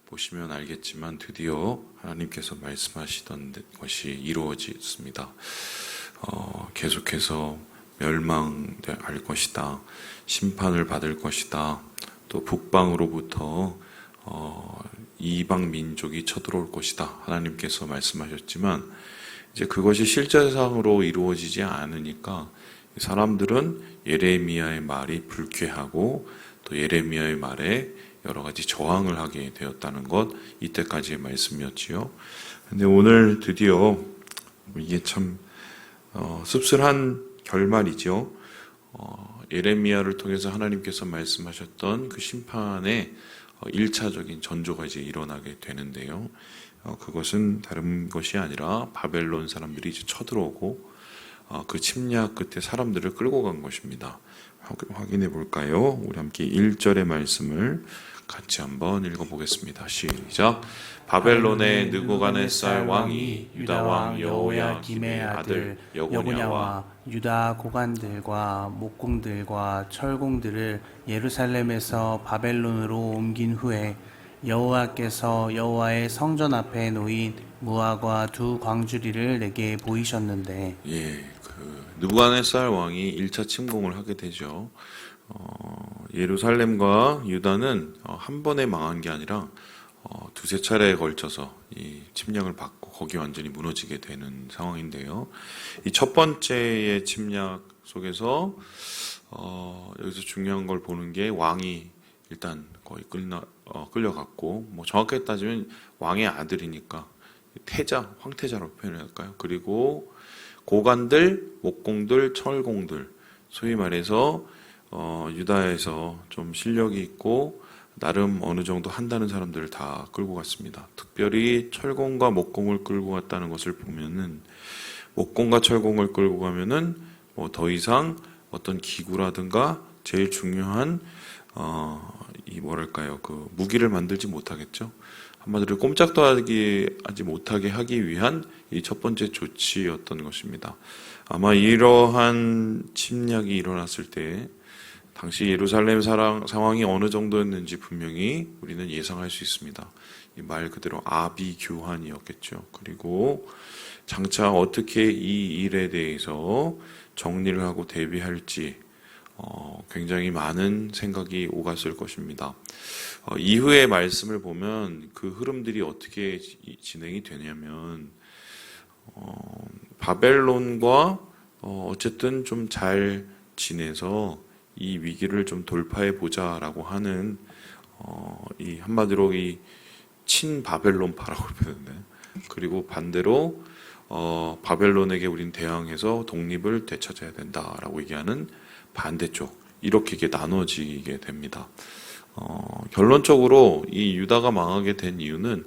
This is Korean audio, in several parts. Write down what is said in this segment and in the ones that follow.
보시면 알겠지만 드디어 하나님께서 말씀하시던 것이 이루어졌습니다. 계속해서 멸망할 것이다. 심판을 받을 것이다. 또 북방으로부터 이방 민족이 쳐들어올 것이다. 하나님께서 말씀하셨지만 이제 그것이 실제상으로 이루어지지 않으니까 사람들은 예레미야의 말이 불쾌하고 또 예레미야의 말에 여러 가지 저항을 하게 되었다는 것, 이때까지의 말씀이었지요. 근데 오늘 드디어 이게 참 씁쓸한 결말이죠. 예레미야를 통해서 하나님께서 말씀하셨던 그 심판의 1차적인 전조가 이제 일어나게 되는데요. 그것은 다른 것이 아니라 바벨론 사람들이 이제 쳐들어오고 그 침략 끝에 사람들을 끌고 간 것입니다. 확인해 볼까요? 우리 함께 1절의 말씀을 같이 한번 읽어보겠습니다. 시작. 바벨론의 느부갓네살 왕이 유다 왕 여호야김의 아들 여고냐와 유다 고관들과 목공들과 철공들을 예루살렘에서 바벨론으로 옮긴 후에 여호와께서 여호와의 성전 앞에 놓인 무화과 두 광주리를 내게 보이셨는데, 느부갓네살 왕이 1차 침공을 하게 되죠. 예루살렘과 유다는 한 번에 망한 게 아니라 두세 차례에 걸쳐서 이 침략을 받고 거기 완전히 무너지게 되는 상황인데요. 이 첫 번째의 침략 속에서 여기서 중요한 걸 보는 게 왕이 일단 거의 끌려갔고, 뭐 정확하게 따지면 왕의 아들이니까 태자, 황태자라고 표현할까요? 그리고 고관들, 목공들, 철공들, 소위 말해서 유다에서 좀 실력이 있고 나름 어느 정도 한다는 사람들을 다 끌고 갔습니다. 특별히 철공과 목공을 끌고 갔다는 것을 보면은, 목공과 철공을 끌고 가면은 뭐 더 이상 어떤 기구라든가 제일 중요한 그 무기를 만들지 못하겠죠. 한마디로 꼼짝도 하지 못하게 하기 위한 이 첫 번째 조치였던 것입니다. 아마 이러한 침략이 일어났을 때 당시 예루살렘 상황이 어느 정도였는지 분명히 우리는 예상할 수 있습니다. 이 말 그대로 아비규환이었겠죠. 그리고 장차 어떻게 이 일에 대해서 정리를 하고 대비할지 굉장히 많은 생각이 오갔을 것입니다. 이후의 말씀을 보면 그 흐름들이 어떻게 진행이 되냐면, 바벨론과 어쨌든 좀 잘 지내서 이 위기를 좀 돌파해 보자라고 하는 이 한마디로 이 친바벨론파라고 표현돼. 그리고 반대로 바벨론에게 우린 대항해서 독립을 되찾아야 된다라고 얘기하는 반대쪽, 이렇게 이게 나눠지게 됩니다. 결론적으로 이 유다가 망하게 된 이유는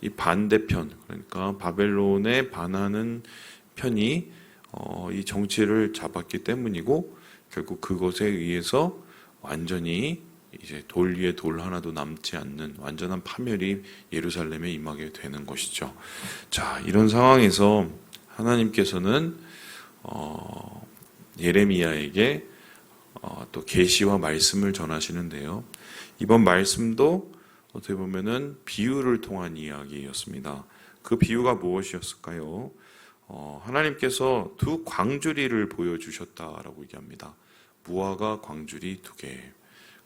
이 반대편, 그러니까 바벨론에 반하는 편이 이 정치를 잡았기 때문이고, 결국 그것에 의해서 완전히 이제 돌 위에 돌 하나도 남지 않는 완전한 파멸이 예루살렘에 임하게 되는 것이죠. 자, 이런 상황에서 하나님께서는 예레미야에게 또 계시와 말씀을 전하시는데요. 이번 말씀도 어떻게 보면은 비유를 통한 이야기였습니다. 그 비유가 무엇이었을까요? 하나님께서 두 광주리를 보여주셨다라고 얘기합니다. 무화과 광주리 2개.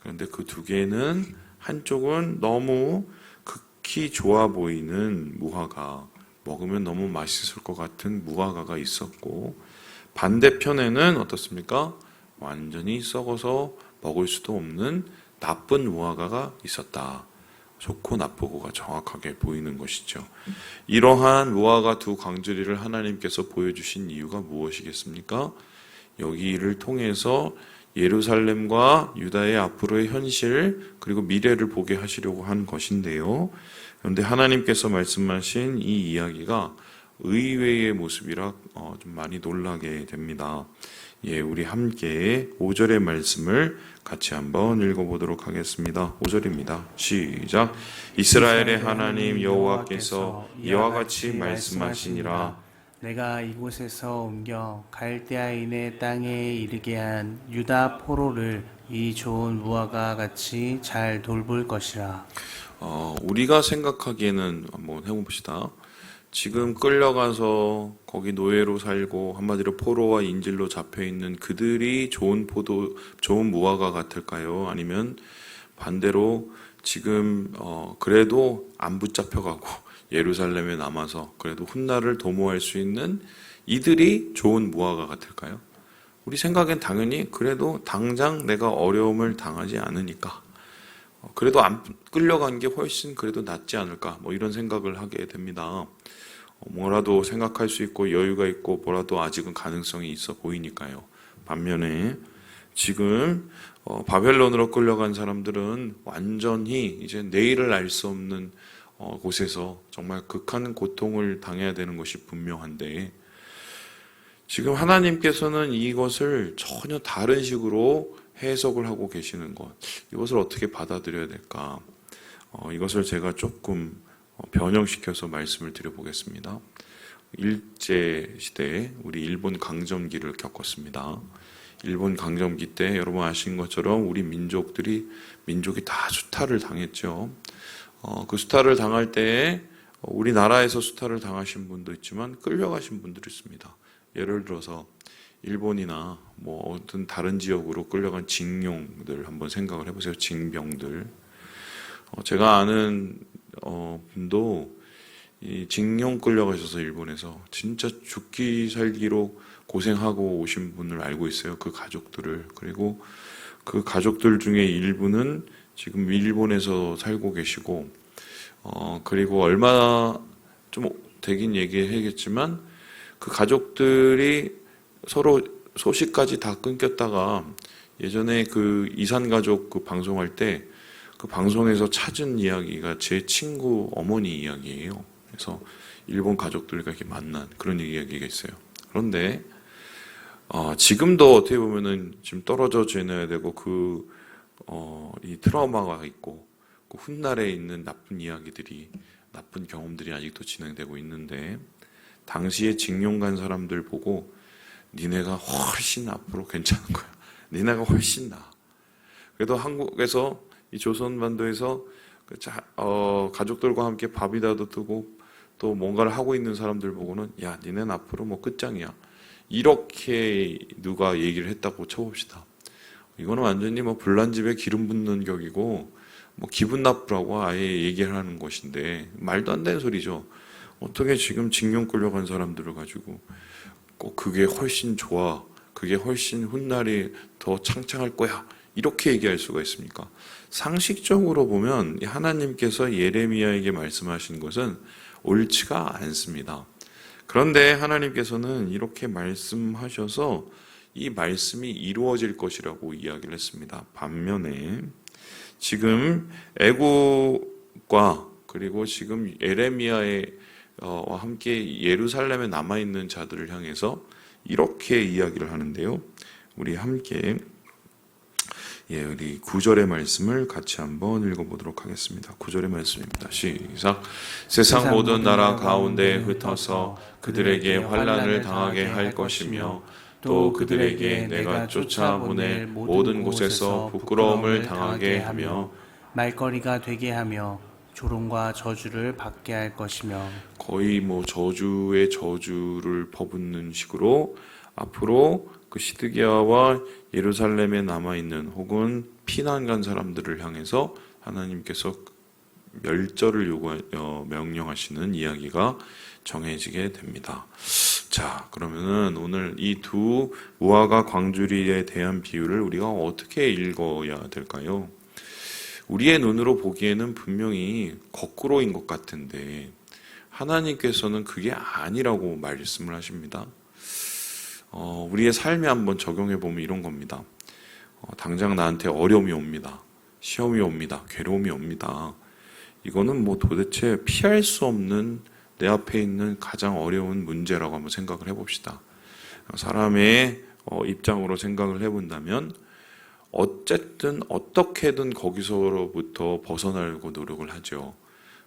그런데 그 2개는 한쪽은 너무 극히 좋아 보이는 무화과, 먹으면 너무 맛있을 것 같은 무화과가 있었고, 반대편에는 어떻습니까? 완전히 썩어서 먹을 수도 없는 나쁜 무화과가 있었다. 좋고 나쁘고가 정확하게 보이는 것이죠. 이러한 무화과 두 광주리를 하나님께서 보여주신 이유가 무엇이겠습니까? 여기를 통해서 예루살렘과 유다의 앞으로의 현실 그리고 미래를 보게 하시려고 한 것인데요. 그런데 하나님께서 말씀하신 이 이야기가 의외의 모습이라 좀 많이 놀라게 됩니다. 우리 함께 5절의 말씀을 같이 한번 읽어보도록 하겠습니다. 5절입니다. 시작. 이스라엘의 하나님 여호와께서 이와 같이 말씀하시니라. 내가 이곳에서 옮겨 갈대아인의 땅에 이르게 한 유다 포로를 이 좋은 무화과 같이 잘 돌볼 것이라. 우리가 생각하기에는 한번 해봅시다. 지금 끌려가서 거기 노예로 살고 한마디로 포로와 인질로 잡혀 있는 그들이 좋은 무화과 같을까요? 아니면 반대로 지금 그래도 안 붙잡혀가고 예루살렘에 남아서 그래도 훗날을 도모할 수 있는 이들이 좋은 무화과 같을까요? 우리 생각엔 당연히 그래도 당장 내가 어려움을 당하지 않으니까 그래도 안 끌려간 게 훨씬 그래도 낫지 않을까 뭐 이런 생각을 하게 됩니다. 뭐라도 생각할 수 있고 여유가 있고 뭐라도 아직은 가능성이 있어 보이니까요. 반면에 지금 바벨론으로 끌려간 사람들은 완전히 이제 내일을 알 수 없는 곳에서 정말 극한 고통을 당해야 되는 것이 분명한데 지금 하나님께서는 이것을 전혀 다른 식으로 해석을 하고 계시는 것, 이것을 어떻게 받아들여야 될까? 이것을 제가 조금 변형시켜서 말씀을 드려보겠습니다. 일제 시대에 우리 일본 강점기를 겪었습니다. 일본 강점기 때 여러분 아시는 것처럼 우리 민족이 다 수탈을 당했죠. 그 수탈을 당할 때에 우리나라에서 수탈을 당하신 분도 있지만 끌려가신 분들이 있습니다. 예를 들어서 일본이나 뭐 어떤 다른 지역으로 끌려간 징용들 한번 생각을 해보세요. 징병들. 제가 아는 분도 이 징용 끌려가셔서 일본에서 진짜 죽기 살기로 고생하고 오신 분을 알고 있어요. 그 가족들을. 그리고 그 가족들 중에 일부는 지금 일본에서 살고 계시고 그리고 얼마 좀 되긴 얘기해야겠지만 그 가족들이 서로 소식까지 다 끊겼다가 예전에 그 이산가족 그 방송할 때 그 방송에서 찾은 이야기가 제 친구 어머니 이야기예요. 그래서 일본 가족들과 이렇게 만난 그런 이야기가 있어요. 그런데 지금도 어떻게 보면은 지금 떨어져 지내야 되고 이 트라우마가 있고 그 훗날에 있는 나쁜 경험들이 아직도 진행되고 있는데 당시에 징용 간 사람들 보고 니네가 훨씬 앞으로 괜찮은 거야. 니네가 훨씬 나아. 그래도 한국에서 이 조선반도에서 가족들과 함께 밥이라도 뜨고 또 뭔가를 하고 있는 사람들 보고는 야, 니네는 앞으로 뭐 끝장이야. 이렇게 누가 얘기를 했다고 쳐봅시다. 이거는 완전히 뭐 불난 집에 기름 붓는 격이고 뭐 기분 나쁘라고 아예 얘기를 하는 것인데 말도 안 되는 소리죠. 어떻게 지금 징용 끌려간 사람들을 가지고 꼭 그게 훨씬 좋아, 그게 훨씬 훗날이 더 창창할 거야 이렇게 얘기할 수가 있습니까? 상식적으로 보면 하나님께서 예레미야에게 말씀하신 것은 옳지가 않습니다. 그런데 하나님께서는 이렇게 말씀하셔서 이 말씀이 이루어질 것이라고 이야기를 했습니다. 반면에 지금 애국과 그리고 지금 예레미야의 함께 예루살렘에 남아있는 자들을 향해서 이렇게 이야기를 하는데요. 우리 함께 우리 9절의 말씀을 같이 한번 읽어보도록 하겠습니다. 9절의 말씀입니다. 시작. 세상 모든 나라 가운데 흩어서 그들에게 환난을 당하게 할 것이며 또 그들에게 내가 쫓아보낼 모든 곳에서 부끄러움을 당하게 하며 말거리가 되게 하며 조롱과 저주를 받게 할 것이며 거의 뭐 저주의 저주를 퍼붓는 식으로 앞으로 그 시드기야와 예루살렘에 남아있는 혹은 피난 간 사람들을 향해서 하나님께서 멸절을 명령하시는 이야기가 정해지게 됩니다. 자, 그러면은 오늘 이 두 무화과 광주리에 대한 비유를 우리가 어떻게 읽어야 될까요? 우리의 눈으로 보기에는 분명히 거꾸로인 것 같은데 하나님께서는 그게 아니라고 말씀을 하십니다. 우리의 삶에 한번 적용해 보면 이런 겁니다. 당장 나한테 어려움이 옵니다. 시험이 옵니다. 괴로움이 옵니다. 이거는 뭐 도대체 피할 수 없는 내 앞에 있는 가장 어려운 문제라고 한번 생각을 해봅시다. 사람의 입장으로 생각을 해본다면 어쨌든 어떻게든 거기서로부터 벗어나려고 노력을 하죠.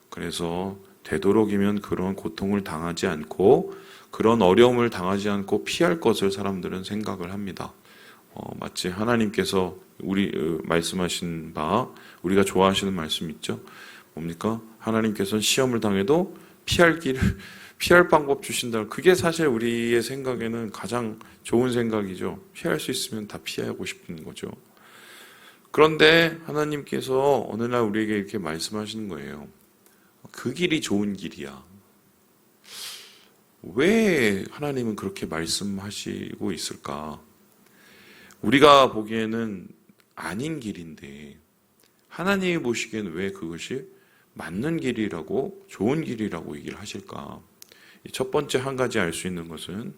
그래서 되도록이면 그런 고통을 당하지 않고 그런 어려움을 당하지 않고 피할 것을 사람들은 생각을 합니다. 마치 하나님께서 말씀하신 바 우리가 좋아하시는 말씀 있죠. 뭡니까? 하나님께서는 시험을 당해도 피할 방법 주신다. 그게 사실 우리의 생각에는 가장 좋은 생각이죠. 피할 수 있으면 다 피하고 싶은 거죠. 그런데 하나님께서 어느 날 우리에게 이렇게 말씀하시는 거예요. 그 길이 좋은 길이야. 왜 하나님은 그렇게 말씀하시고 있을까? 우리가 보기에는 아닌 길인데 하나님이 보시기에는 왜 그것이 맞는 길이라고 좋은 길이라고 얘기를 하실까? 첫 번째 한 가지 알 수 있는 것은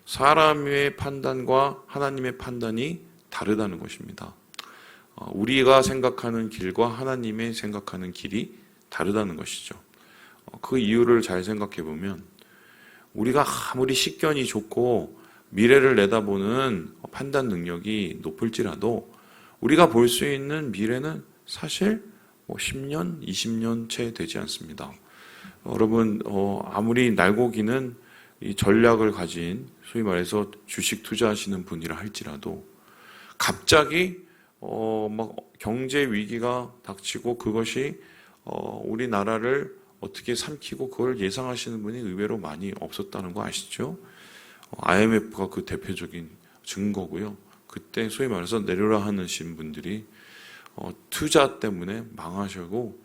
사람의 판단과 하나님의 판단이 다르다는 것입니다. 우리가 생각하는 길과 하나님의 생각하는 길이 다르다는 것이죠. 그 이유를 잘 생각해 보면 우리가 아무리 식견이 좋고 미래를 내다보는 판단 능력이 높을지라도 우리가 볼 수 있는 미래는 사실 10년, 20년 채 되지 않습니다. 여러분, 아무리 날고기는 이 전략을 가진 소위 말해서 주식 투자하시는 분이라 할지라도 갑자기 막 경제 위기가 닥치고 그것이 우리나라를 어떻게 삼키고 그걸 예상하시는 분이 의외로 많이 없었다는 거 아시죠? IMF가 그 대표적인 증거고요. 그때 소위 말해서 내려라 하시는 분들이 투자 때문에 망하시고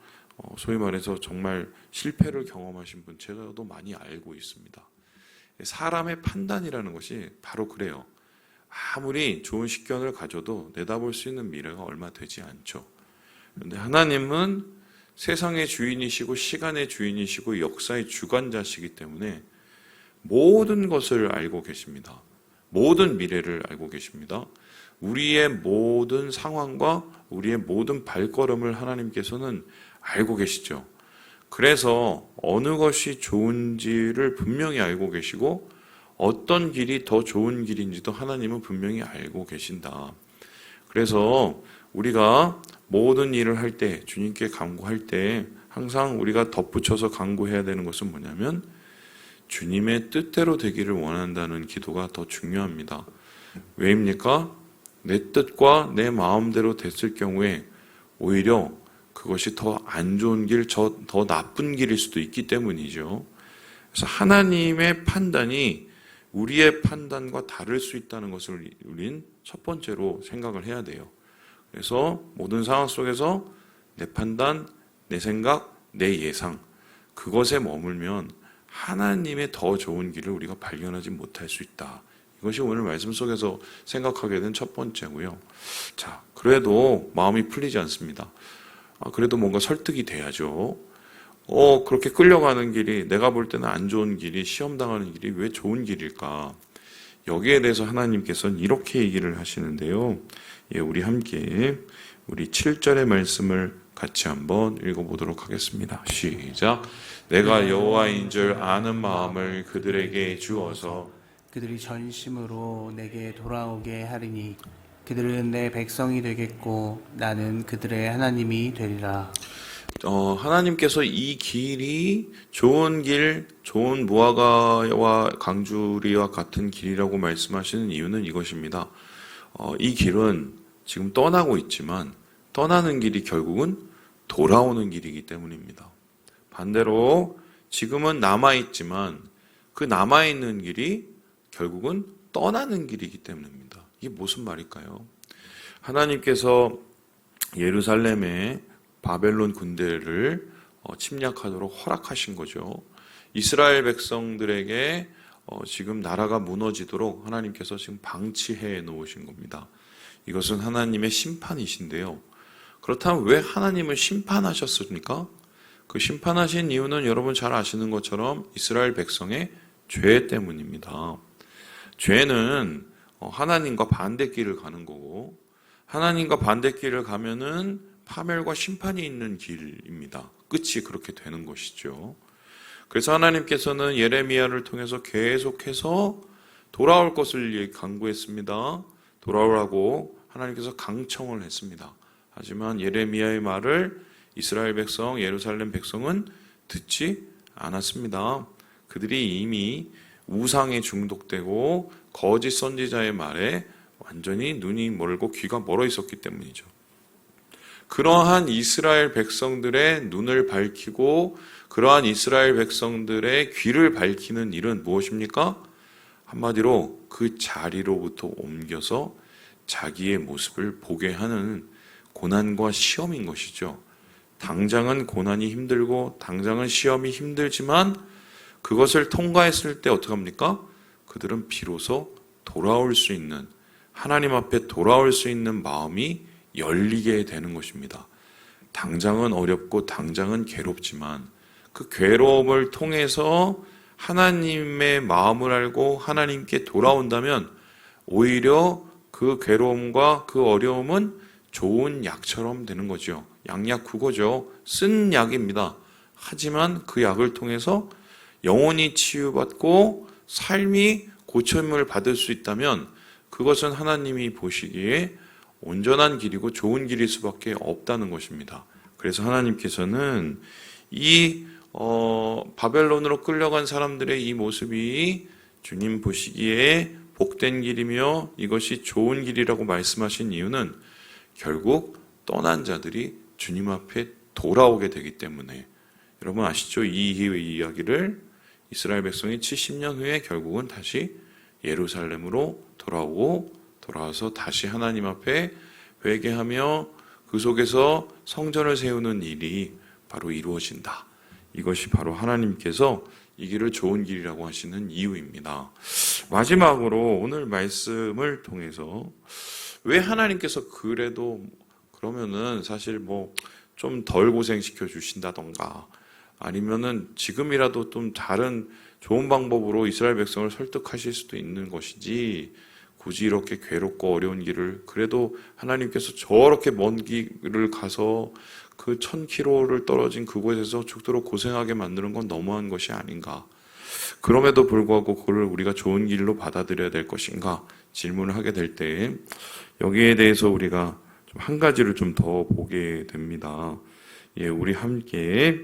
소위 말해서 정말 실패를 경험하신 분 제가도 많이 알고 있습니다. 사람의 판단이라는 것이 바로 그래요. 아무리 좋은 식견을 가져도 내다볼 수 있는 미래가 얼마 되지 않죠. 그런데 하나님은 세상의 주인이시고 시간의 주인이시고 역사의 주관자시기 때문에 모든 것을 알고 계십니다. 모든 미래를 알고 계십니다. 우리의 모든 상황과 우리의 모든 발걸음을 하나님께서는 알고 계시죠. 그래서 어느 것이 좋은지를 분명히 알고 계시고 어떤 길이 더 좋은 길인지도 하나님은 분명히 알고 계신다. 그래서 우리가 모든 일을 할 때, 주님께 간구할 때 항상 우리가 덧붙여서 간구해야 되는 것은 뭐냐면 주님의 뜻대로 되기를 원한다는 기도가 더 중요합니다. 왜입니까? 내 뜻과 내 마음대로 됐을 경우에 오히려 그것이 더 안 좋은 길, 더 나쁜 길일 수도 있기 때문이죠. 그래서 하나님의 판단이 우리의 판단과 다를 수 있다는 것을 우린 첫 번째로 생각을 해야 돼요. 그래서 모든 상황 속에서 내 판단, 내 생각, 내 예상 그것에 머물면 하나님의 더 좋은 길을 우리가 발견하지 못할 수 있다. 이것이 오늘 말씀 속에서 생각하게 된 첫 번째고요. 자, 그래도 마음이 풀리지 않습니다. 그래도 뭔가 설득이 돼야죠. 그렇게 끌려가는 길이 내가 볼 때는 안 좋은 길이 시험당하는 길이 왜 좋은 길일까? 여기에 대해서 하나님께서는 이렇게 얘기를 하시는데요. 예, 우리 함께 우리 7절의 말씀을 같이 한번 읽어보도록 하겠습니다. 시작. 내가 여호와인 줄 아는 마음을 그들에게 주어서 그들이 전심으로 내게 돌아오게 하리니 그들은 내 백성이 되겠고 나는 그들의 하나님이 되리라. 하나님께서 이 길이 좋은 길, 좋은 무화과와 강주리와 같은 길이라고 말씀하시는 이유는 이것입니다. 이 길은 지금 떠나고 있지만 떠나는 길이 결국은 돌아오는 길이기 때문입니다. 반대로 지금은 남아있지만 그 남아있는 길이 결국은 떠나는 길이기 때문입니다. 이게 무슨 말일까요? 하나님께서 예루살렘에 바벨론 군대를 침략하도록 허락하신 거죠. 이스라엘 백성들에게 지금 나라가 무너지도록 하나님께서 지금 방치해 놓으신 겁니다. 이것은 하나님의 심판이신데요. 그렇다면 왜 하나님을 심판하셨습니까? 그 심판하신 이유는 여러분 잘 아시는 것처럼 이스라엘 백성의 죄 때문입니다. 죄는 하나님과 반대길을 가는 거고 하나님과 반대길을 가면은 파멸과 심판이 있는 길입니다. 끝이 그렇게 되는 것이죠. 그래서 하나님께서는 예레미야를 통해서 계속해서 돌아올 것을 강구했습니다. 돌아오라고 하나님께서 강청을 했습니다. 하지만 예레미야의 말을 이스라엘 백성, 예루살렘 백성은 듣지 않았습니다. 그들이 이미 우상에 중독되고 거짓 선지자의 말에 완전히 눈이 멀고 귀가 멀어 있었기 때문이죠. 그러한 이스라엘 백성들의 눈을 밝히고 그러한 이스라엘 백성들의 귀를 밝히는 일은 무엇입니까? 한마디로 그 자리로부터 옮겨서 자기의 모습을 보게 하는 고난과 시험인 것이죠. 당장은 고난이 힘들고 당장은 시험이 힘들지만 그것을 통과했을 때 어떻게 합니까? 그들은 비로소 돌아올 수 있는, 하나님 앞에 돌아올 수 있는 마음이 열리게 되는 것입니다. 당장은 어렵고 당장은 괴롭지만 그 괴로움을 통해서 하나님의 마음을 알고 하나님께 돌아온다면 오히려 그 괴로움과 그 어려움은 좋은 약처럼 되는 거죠. 양약국어죠. 쓴 약입니다. 하지만 그 약을 통해서 영혼이 치유받고 삶이 고침을 받을 수 있다면 그것은 하나님이 보시기에 온전한 길이고 좋은 길일 수밖에 없다는 것입니다. 그래서 하나님께서는 이 바벨론으로 끌려간 사람들의 이 모습이 주님 보시기에 복된 길이며 이것이 좋은 길이라고 말씀하신 이유는 결국 떠난 자들이 주님 앞에 돌아오게 되기 때문에, 여러분 아시죠? 이 이야기를 이스라엘 백성이 70년 후에 결국은 다시 예루살렘으로 돌아와서 다시 하나님 앞에 회개하며 그 속에서 성전을 세우는 일이 바로 이루어진다. 이것이 바로 하나님께서 이 길을 좋은 길이라고 하시는 이유입니다. 마지막으로 오늘 말씀을 통해서 왜 하나님께서 그래도 그러면은 사실 뭐 좀 덜 고생시켜 주신다던가 아니면은 지금이라도 좀 다른 좋은 방법으로 이스라엘 백성을 설득하실 수도 있는 것이지 굳이 이렇게 괴롭고 어려운 길을 그래도 하나님께서 저렇게 먼 길을 가서 그 1000km를 떨어진 그곳에서 죽도록 고생하게 만드는 건 너무한 것이 아닌가. 그럼에도 불구하고 그걸 우리가 좋은 길로 받아들여야 될 것인가 질문을 하게 될 때 여기에 대해서 우리가 좀 한 가지를 좀 더 보게 됩니다. 우리 함께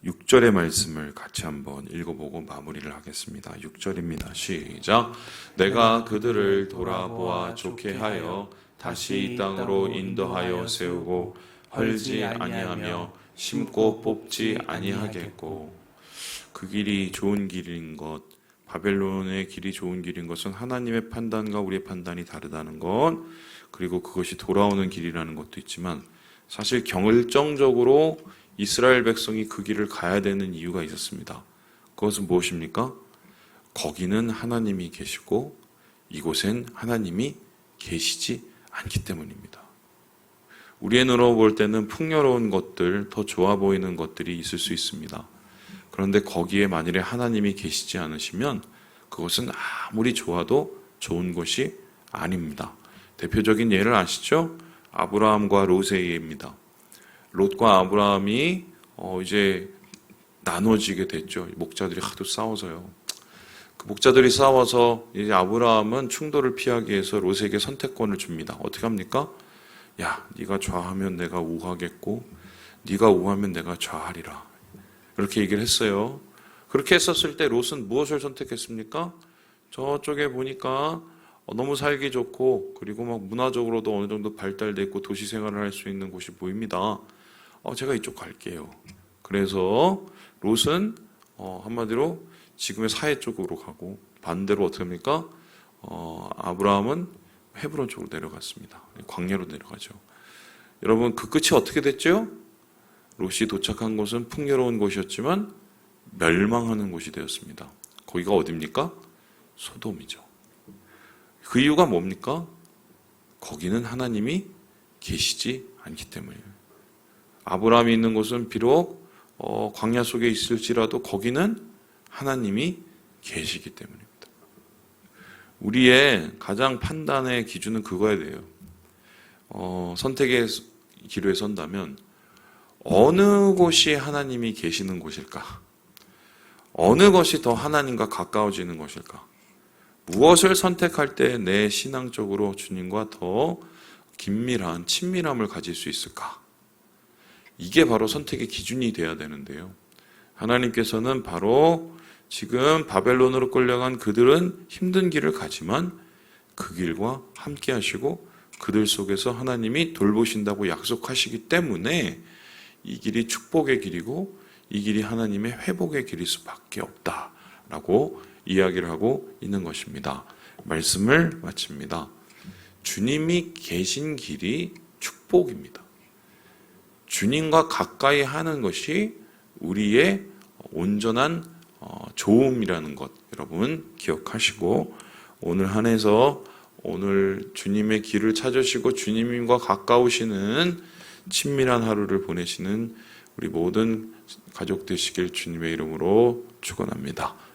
6절의 말씀을 같이 한번 읽어보고 마무리를 하겠습니다. 6절입니다. 시작. 내가 그들을 돌아보아 좋게 하여 다시 이 땅으로 인도하여 세우고 헐지 아니하며 심고 뽑지 아니하겠고. 그 길이 좋은 길인 것, 바벨론의 길이 좋은 길인 것은 하나님의 판단과 우리의 판단이 다르다는 것, 그리고 그것이 돌아오는 길이라는 것도 있지만 사실 결정적으로 이스라엘 백성이 그 길을 가야 되는 이유가 있었습니다. 그것은 무엇입니까? 거기는 하나님이 계시고 이곳엔 하나님이 계시지 않기 때문입니다. 우리의 눈으로 볼 때는 풍요로운 것들, 더 좋아 보이는 것들이 있을 수 있습니다. 그런데 거기에 만일에 하나님이 계시지 않으시면 그것은 아무리 좋아도 좋은 것이 아닙니다. 대표적인 예를 아시죠? 아브라함과 롯의 예입니다. 롯과 아브라함이 이제 나눠지게 됐죠. 목자들이 하도 싸워서요. 그 목자들이 싸워서 이제 아브라함은 충돌을 피하기 위해서 롯에게 선택권을 줍니다. 어떻게 합니까? 야, 네가 좌하면 내가 우하겠고 네가 우하면 내가 좌하리라. 그렇게 얘기를 했어요. 그렇게 했었을 때 롯은 무엇을 선택했습니까? 저쪽에 보니까 너무 살기 좋고 그리고 막 문화적으로도 어느 정도 발달돼 있고 도시 생활을 할 수 있는 곳이 보입니다. 제가 이쪽 갈게요. 그래서 롯은 한마디로 지금의 사해 쪽으로 가고 반대로 어떻게 합니까? 아브라함은 헤브론 쪽으로 내려갔습니다. 광야로 내려가죠. 여러분 그 끝이 어떻게 됐죠? 롯이 도착한 곳은 풍요로운 곳이었지만 멸망하는 곳이 되었습니다. 거기가 어디입니까? 소돔이죠. 그 이유가 뭡니까? 거기는 하나님이 계시지 않기 때문이에요. 아브라함이 있는 곳은 비록 광야 속에 있을지라도 거기는 하나님이 계시기 때문입니다. 우리의 가장 판단의 기준은 그거야 돼요. 선택의 기로에 선다면 어느 곳이 하나님이 계시는 곳일까? 어느 것이 더 하나님과 가까워지는 것일까? 무엇을 선택할 때 내 신앙적으로 주님과 더 긴밀한 친밀함을 가질 수 있을까? 이게 바로 선택의 기준이 돼야 되는데요. 하나님께서는 바로 지금 바벨론으로 끌려간 그들은 힘든 길을 가지만 그 길과 함께 하시고 그들 속에서 하나님이 돌보신다고 약속하시기 때문에 이 길이 축복의 길이고 이 길이 하나님의 회복의 길일 수밖에 없다라고 이야기를 하고 있는 것입니다. 말씀을 마칩니다. 주님이 계신 길이 축복입니다. 주님과 가까이 하는 것이 우리의 온전한 좋음이라는 것 여러분 기억하시고 오늘 한 해서 오늘 주님의 길을 찾으시고 주님과 가까우시는 친밀한 하루를 보내시는 우리 모든 가족 되시길 주님의 이름으로 축원합니다.